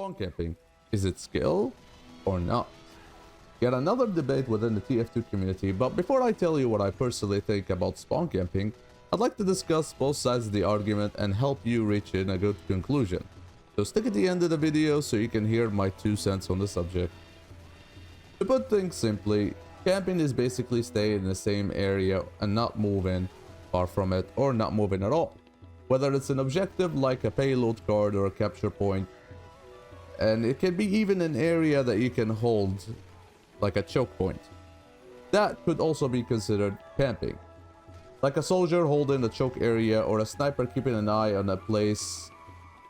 spawn camping. Is it skill or not? Yet another debate within the TF2 community, but before I tell you what I personally think about spawn camping, I'd like to discuss both sides of the argument and help you reach in a good conclusion. So stick at the end of the video so you can hear my 2 cents on the subject. To put things simply, camping is basically staying in the same area and not moving far from it or not moving at all. Whether it's an objective like a payload card or a capture point, and it can be even an area that you can hold like a choke point. That could also be considered camping. Like a soldier holding a choke area or a sniper keeping an eye on a place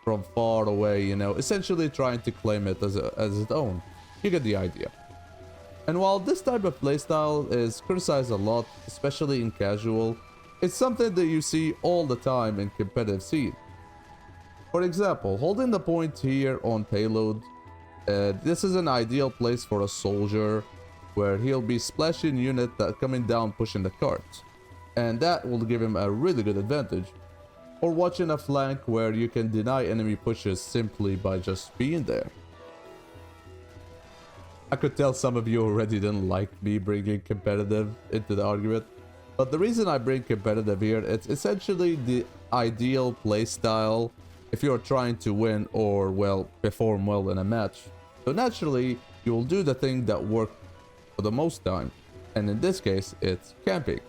from far away, you know, essentially trying to claim it as its own. You get the idea. And while this type of playstyle is criticized a lot, especially in casual, it's something that you see all the time in competitive scene. For example, holding the point here on payload, this is an ideal place for a soldier where he'll be splashing unit that coming down pushing the cart, and that will give him a really good advantage. Or watching a flank where you can deny enemy pushes simply by just being there. I could tell some of you already didn't like me bringing competitive into the argument, but the reason I bring competitive here, it's essentially the ideal playstyle if you're trying to win or, well, perform well in a match. So naturally, you'll do the thing that works for the most time, and in this case, it's camping.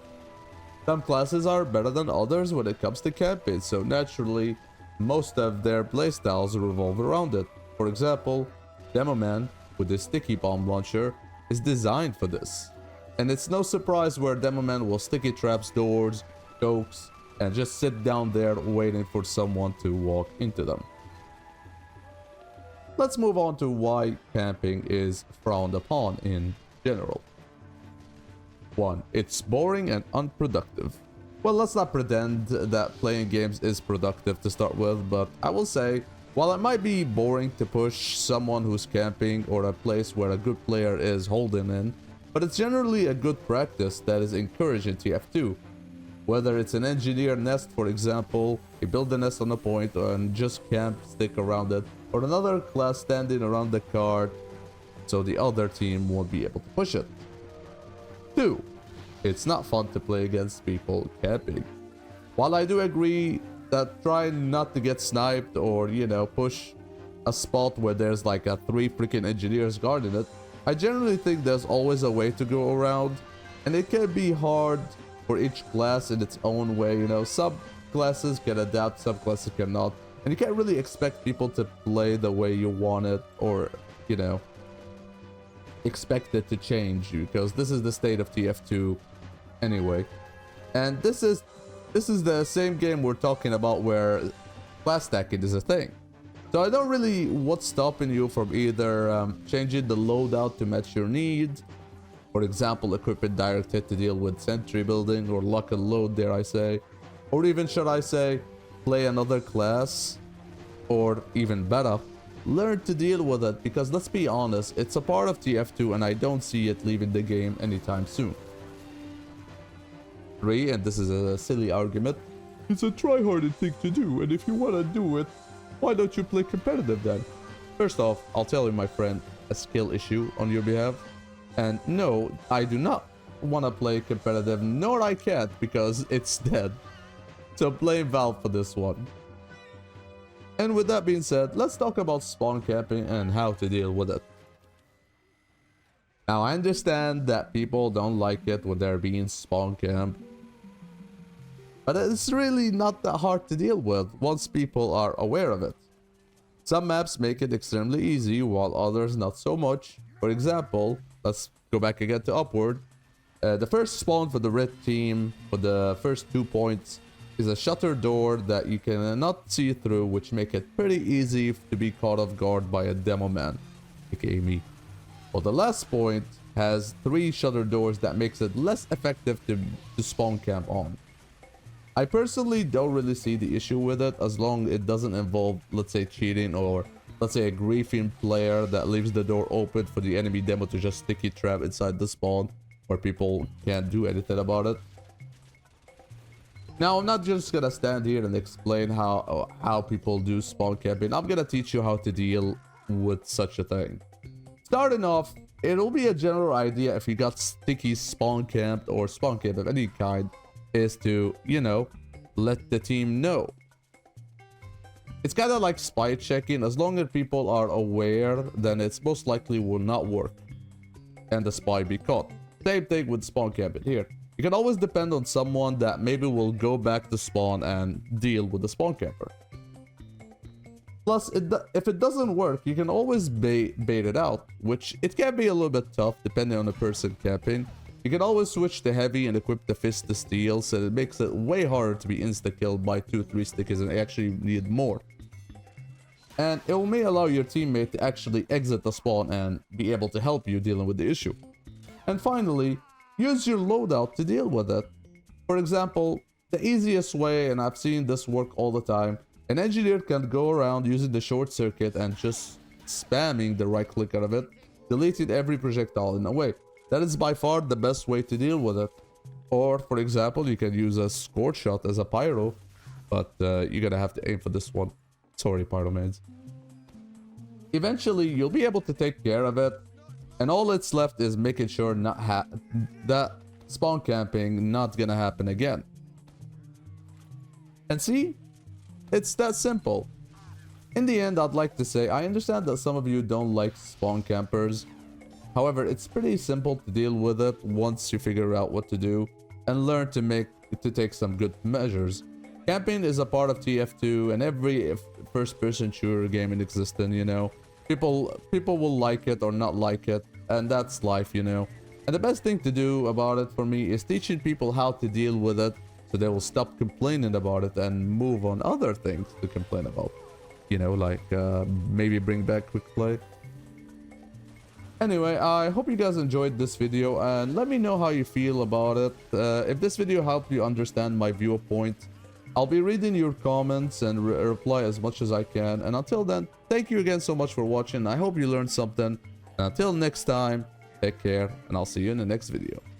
Some classes are better than others when it comes to camping, so naturally, most of their playstyles revolve around it. For example, Demoman with the sticky bomb launcher is designed for this. And it's no surprise where Demoman will sticky traps doors, chokes, and just sit down there waiting for someone to walk into them. Let's move on to why camping is frowned upon in general. 1. It's boring and unproductive. Well, let's not pretend that playing games is productive to start with, but I will say, while it might be boring to push someone who's camping or a place where a good player is holding in, but it's generally a good practice that is encouraged in TF2. Whether it's an engineer nest, for example, you build a nest on a point and just camp, stick around it, or another class standing around the card so the other team won't be able to push it. 2. It's not fun to play against people camping. While I do agree that trying not to get sniped or, you know, push a spot where there's like a 3 freaking engineers guarding it, I generally think there's always a way to go around, and it can be hard for each class in its own way. You know, some classes can adapt, some classes cannot, and you can't really expect people to play the way you want it, or, you know, expect it to change you, because this is the state of TF2 anyway. And this is the same game we're talking about where class stacking is a thing. So I don't really what's stopping you from either changing the loadout to match your needs. For example, equipment direct hit to deal with sentry building or lock and load, dare I say. Or even, should I say, play another class. Or even better, learn to deal with it, because let's be honest, it's a part of TF2 and I don't see it leaving the game anytime soon. 3, and this is a silly argument, it's a try-harded thing to do, and if you want to do it, why don't you play competitive then? First off, I'll tell you, my friend, a skill issue on your behalf. And no, I do not want to play competitive, nor I can't, because it's dead. So blame Valve for this one. And with that being said, let's talk about spawn camping and how to deal with it. Now, I understand that people don't like it when they're being spawn camped, but it's really not that hard to deal with once people are aware of it. Some maps make it extremely easy, while others not so much. For example, let's go back again to Upward. The first spawn for the red team for the first 2 points is a shutter door that you cannot see through, which make it pretty easy to be caught off guard by a demo man, aka me. Well, the last point has 3 shutter doors that makes it less effective to spawn camp on. I personally don't really see the issue with it as long as it doesn't involve, let's say, cheating, or let's say a griefing player that leaves the door open for the enemy demo to just sticky trap inside the spawn where people can't do anything about it. Now, I'm not just gonna stand here and explain how people do spawn camping. I'm gonna teach you how to deal with such a thing. Starting off, it'll be a general idea if you got sticky spawn camped or spawn camp of any kind, is to, you know, let the team know. It's kind of like spy checking. As long as people are aware, then it's most likely will not work and the spy be caught. Same thing with spawn camping here. You can always depend on someone that maybe will go back to spawn and deal with the spawn camper. Plus, if it doesn't work, you can always bait it out, which it can be a little bit tough depending on the person camping. You can always switch to heavy and equip the fist to steel, so it makes it way harder to be insta-killed by 2-3 stickers and actually need more. And it may allow your teammate to actually exit the spawn and be able to help you dealing with the issue. And finally, use your loadout to deal with it. For example, the easiest way, and I've seen this work all the time, an engineer can go around using the short circuit and just spamming the right click out of it, deleting every projectile in a way. That is by far the best way to deal with it. Or, for example, you can use a scorch shot as a pyro, but you're gonna have to aim for this one. Sorry, pyromans. Eventually, you'll be able to take care of it, and all it's left is making sure that spawn camping not gonna happen again. And see? It's that simple. In the end, I'd like to say, I understand that some of you don't like spawn campers. However, it's pretty simple to deal with it once you figure out what to do and learn to take some good measures. Camping is a part of TF2 and every first-person shooter game in existence, you know. People will like it or not like it, and that's life, you know. And the best thing to do about it for me is teaching people how to deal with it, so they will stop complaining about it and move on other things to complain about. You know, like maybe bring back quick play. Anyway, I hope you guys enjoyed this video and let me know how you feel about it. If this video helped you understand my viewpoint, I'll be reading your comments and reply as much as I can. And until then, thank you again so much for watching. I hope you learned something. And until next time, take care and I'll see you in the next video.